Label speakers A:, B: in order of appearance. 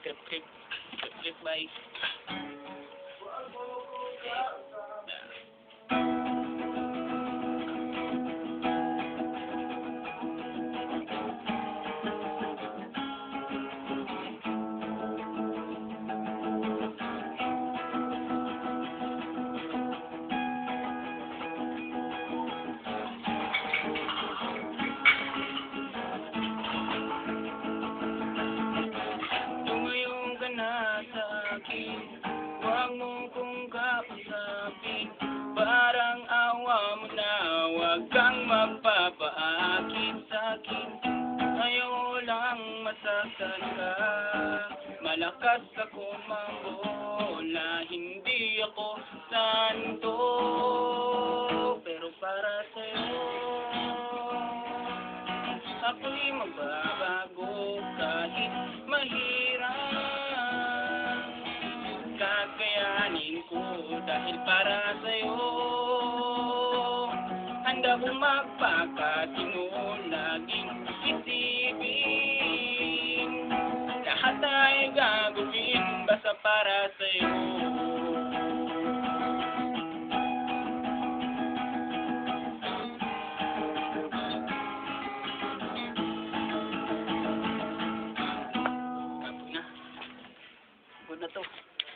A: Trip, bye. Tumayo ka na sa akin, huwag mo kong kausapin. Parang awa mo na, huwag kang magpapaakit sa'kin. Ayaw lang masaktan ka, malakas akong mambola. Hindi ako santo, pero para sa'yo ako'y magbabago kahit mahirap. Kakayanin ko dahil para sa'yo handa kong magpakatino, laging isipin lahat ay gagawin basta para sa'yo.